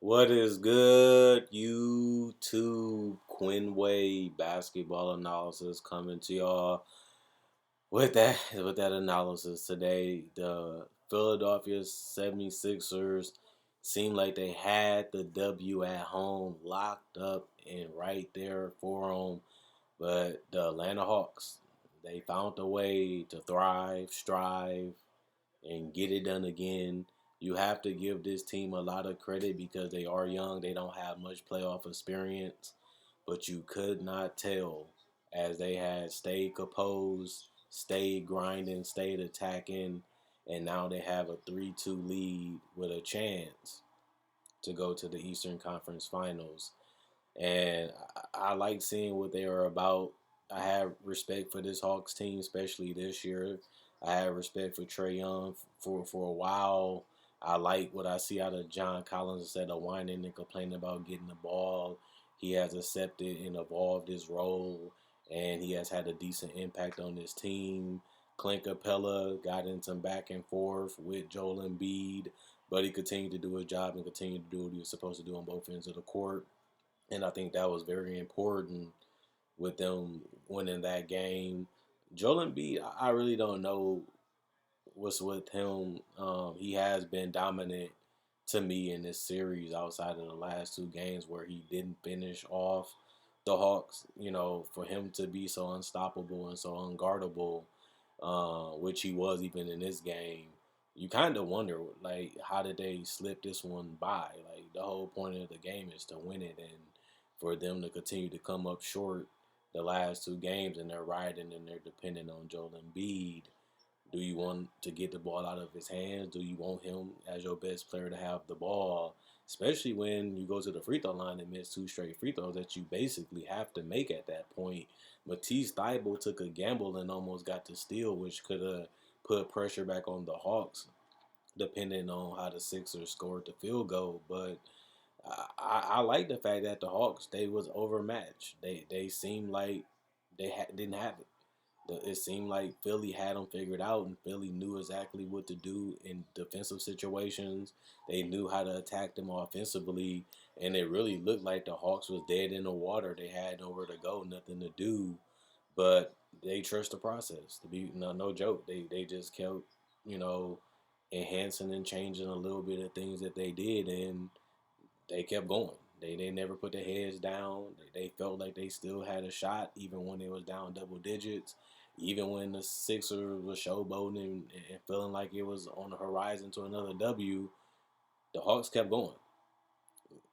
What is good, YouTube? Quinway basketball analysis coming to y'all with that analysis today. The Philadelphia 76ers seemed like they had the W at home locked up and right there for them, but the Atlanta Hawks, they found a way to thrive, strive, and get it done again. You have to give this team a lot of credit because they are young. They don't have much playoff experience, but you could not tell as they had stayed composed, stayed grinding, stayed attacking, and now they have a 3-2 lead with a chance to go to the Eastern Conference Finals. And I like seeing what they are about. I have respect for this Hawks team, especially this year. I have respect for Trae Young for a while. I like what I see out of John Collins instead of whining and complaining about getting the ball. He has accepted and evolved his role, and he has had a decent impact on his team. Clint Capella got in some back and forth with Joel Embiid, but he continued to do his job and continued to do what he was supposed to do on both ends of the court. And I think that was very important with them winning that game. Joel Embiid, I really don't know what's with him. He has been dominant to me in this series outside of the last two games where he didn't finish off the Hawks. For him to be so unstoppable and so unguardable, which he was even in this game, you kind of wonder, like, how did they slip this one by? Like, the whole point of the game is to win it, and for them to continue to come up short the last two games, and they're riding and they're depending on Joel Embiid. Do you want to get the ball out of his hands? Do you want him as your best player to have the ball? Especially when you go to the free throw line and miss two straight free throws that you basically have to make at that point. Matisse Thybulle took a gamble and almost got to steal, which could have put pressure back on the Hawks, depending on how the Sixers scored the field goal. But I like the fact that the Hawks, they was overmatched. They seemed like didn't have it. It seemed like Philly had them figured out, and Philly knew exactly what to do in defensive situations. They knew how to attack them offensively, and it really looked like the Hawks was dead in the water. They had nowhere to go, nothing to do, but they trust the process. To be no joke, they just kept you know enhancing and changing a little bit of things that they did, and they kept going. They never put their heads down. They felt like they still had a shot even when they was down double digits. Even when the Sixers was showboating and feeling like it was on the horizon to another W, the Hawks kept going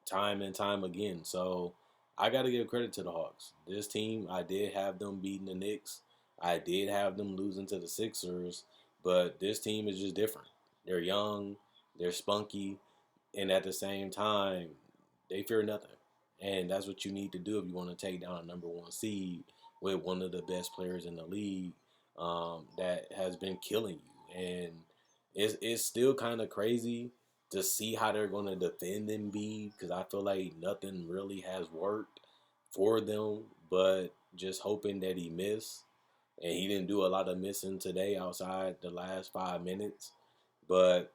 time and time again. So I got to give credit to the Hawks. This team, I did have them beating the Knicks. I did have them losing to the Sixers, but this team is just different. They're young, they're spunky, and at the same time, they fear nothing. And that's what you need to do if you want to take down a number one seed with one of the best players in the league that has been killing you. And it's still kind of crazy to see how they're going to defend Embiid because I feel like nothing really has worked for them, but just hoping that he missed. And he didn't do a lot of missing today outside the last 5 minutes. But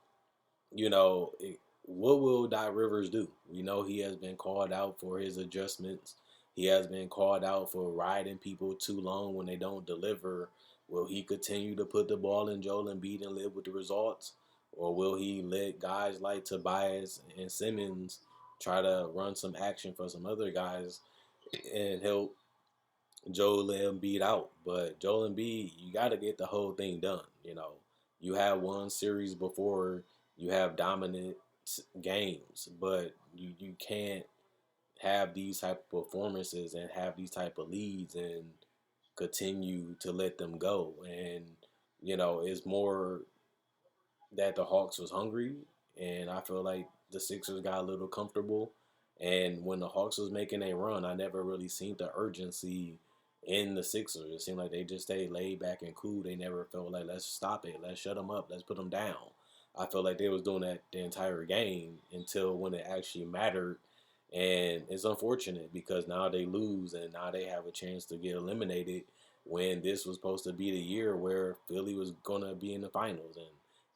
what will Doc Rivers do? We know he has been called out for his adjustments. He has been called out for riding people too long when they don't deliver. Will he continue to put the ball in Joel Embiid and live with the results? Or will he let guys like Tobias and Simmons try to run some action for some other guys and help Joel Embiid out? But Joel Embiid, you got to get the whole thing done. You have one series before you have dominant games, but you can't have these type of performances and have these type of leads and continue to let them go. And it's more that the Hawks was hungry, and I feel like the Sixers got a little comfortable. And when the Hawks was making a run, I never really seen the urgency in the Sixers. It seemed like they just stayed laid back and cool. They never felt like, let's stop it, let's shut them up, let's put them down. I felt like they was doing that the entire game until when it actually mattered. And it's unfortunate because now they lose and now they have a chance to get eliminated when this was supposed to be the year where Philly was going to be in the finals. And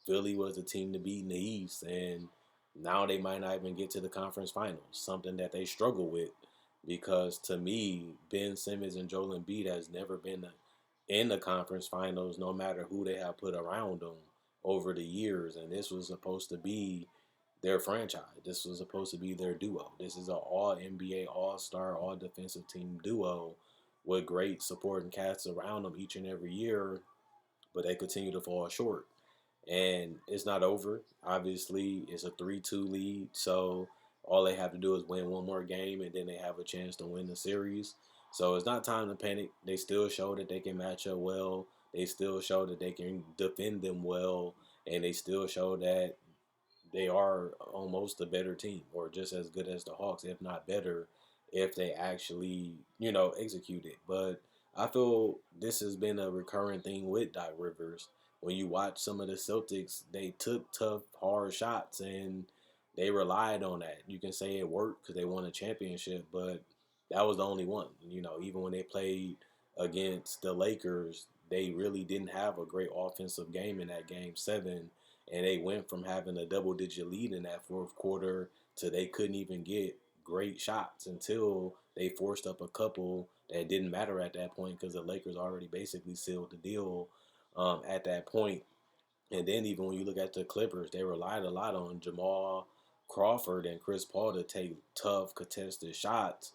Philly was the team to beat in the East. And, Now they might not even get to the conference finals, something that they struggle with. Because to me, Ben Simmons and Joel Embiid has never been in the conference finals, no matter who they have put around them over the years. And this was supposed to be their franchise. This was supposed to be their duo. This is an all NBA, all star, all defensive team duo with great supporting casts around them each and every year, but they continue to fall short. And it's not over. Obviously, it's a 3-2 lead, so all they have to do is win one more game, and then they have a chance to win the series. So it's not time to panic. They still show that they can match up well. They still show that they can defend them well, and they still show that they are almost a better team or just as good as the Hawks, if not better, if they actually, execute it. But I feel this has been a recurring thing with Doc Rivers. When you watch some of the Celtics, they took tough, hard shots and they relied on that. You can say it worked because they won a championship, but that was the only one. Even when they played against the Lakers, they really didn't have a great offensive game in that game 7, and they went from having a double-digit lead in that fourth quarter to they couldn't even get great shots until they forced up a couple that didn't matter at that point because the Lakers already basically sealed the deal at that point. And then even when you look at the Clippers, they relied a lot on Jamal Crawford and Chris Paul to take tough contested shots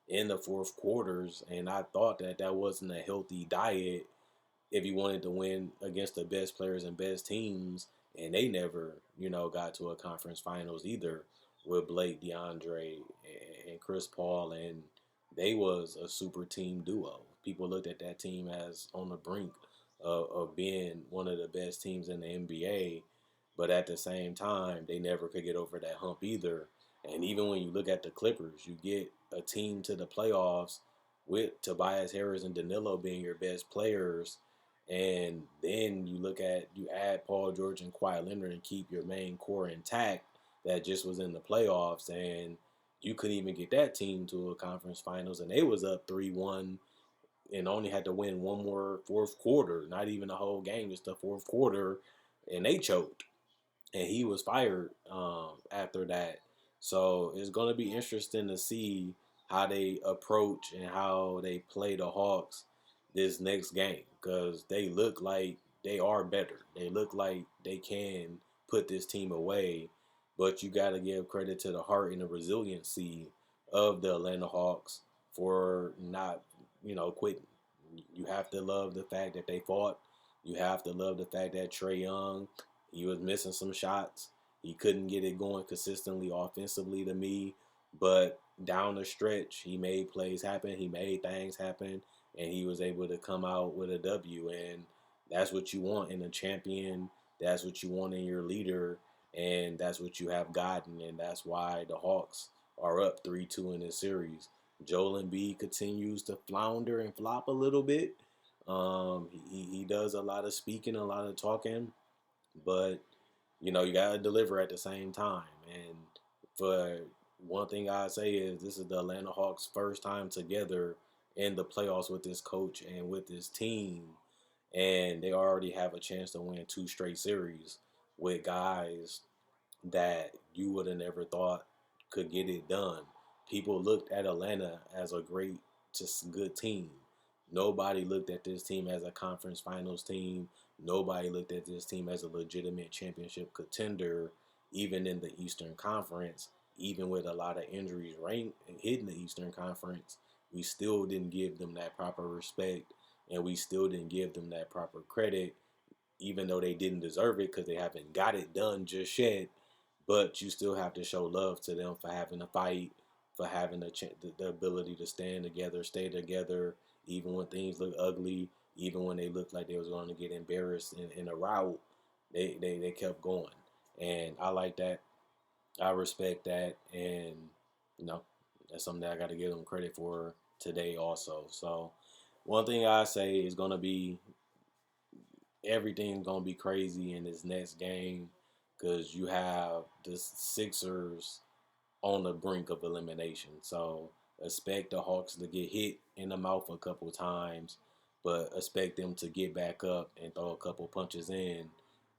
in the fourth quarters, and I thought that that wasn't a healthy diet if you wanted to win against the best players and best teams, and they never, got to a conference finals either with Blake, DeAndre, and Chris Paul, and they was a super team duo. People looked at that team as on the brink of being one of the best teams in the NBA, but at the same time, they never could get over that hump either. And even when you look at the Clippers, you get a team to the playoffs with Tobias Harris and Danilo being your best players, and then you add Paul George and Kawhi Leonard and keep your main core intact that just was in the playoffs, and you couldn't even get that team to a conference finals, and they was up 3-1 and only had to win one more fourth quarter, not even the whole game, just the fourth quarter, and they choked and he was fired after that. So it's going to be interesting to see how they approach and how they play the Hawks this next game because they look like they are better. They look like they can put this team away, but you got to give credit to the heart and the resiliency of the Atlanta Hawks for not, quitting. You have to love the fact that they fought. You have to love the fact that Trae Young, he was missing some shots. He couldn't get it going consistently offensively to me. But down the stretch, he made plays happen. He made things happen. And he was able to come out with a W. And that's what you want in a champion. That's what you want in your leader. And that's what you have gotten. And that's why the Hawks are up 3-2 in this series. Joel Embiid continues to flounder and flop a little bit. He does a lot of speaking, a lot of talking, but you gotta deliver at the same time. And for one thing I say is this is the Atlanta Hawks' first time together in the playoffs with this coach and with this team, and they already have a chance to win 2 straight series with guys that you would have never thought could get it done. People looked at Atlanta as a great, just good team. Nobody looked at this team as a conference finals team. Nobody looked at this team as a legitimate championship contender, even in the Eastern Conference. Even with a lot of injuries hitting the Eastern Conference, we still didn't give them that proper respect, and we still didn't give them that proper credit, even though they didn't deserve it because they haven't got it done just yet. But you still have to show love to them for having a fight, for having the ability to stand together, stay together, even when things look ugly, even when they looked like they was going to get embarrassed in a rout. They kept going, and I like that. I respect that, and you know that's something that I got to give them credit for today also. So one thing I say is going to be everything's gonna be crazy in this next game because you have the Sixers on the brink of elimination. So expect the Hawks to get hit in the mouth a couple times, but expect them to get back up and throw a couple punches in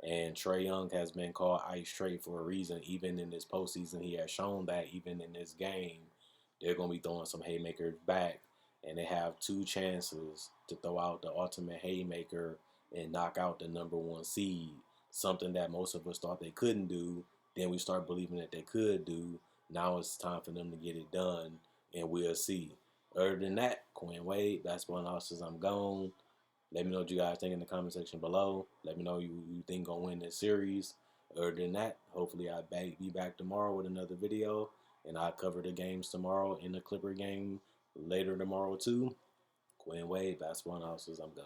And Trae Young has been called Ice Trae for a reason. Even in this postseason, he has shown that even in this game, they're going to be throwing some haymakers back. And they have two chances to throw out the ultimate haymaker and knock out the number one seed. Something that most of us thought they couldn't do. Then we start believing that they could do. Now it's time for them to get it done, and we'll see. Other than that, Quinn Wade, basketball analysis, I'm gone. Let me know what you guys think in the comment section below. Let me know who you think gonna win this series. Other than that, hopefully I'll be back tomorrow with another video, and I'll cover the games tomorrow in the Clipper game later tomorrow too. Quinn Wade, basketball analysis, I'm gone.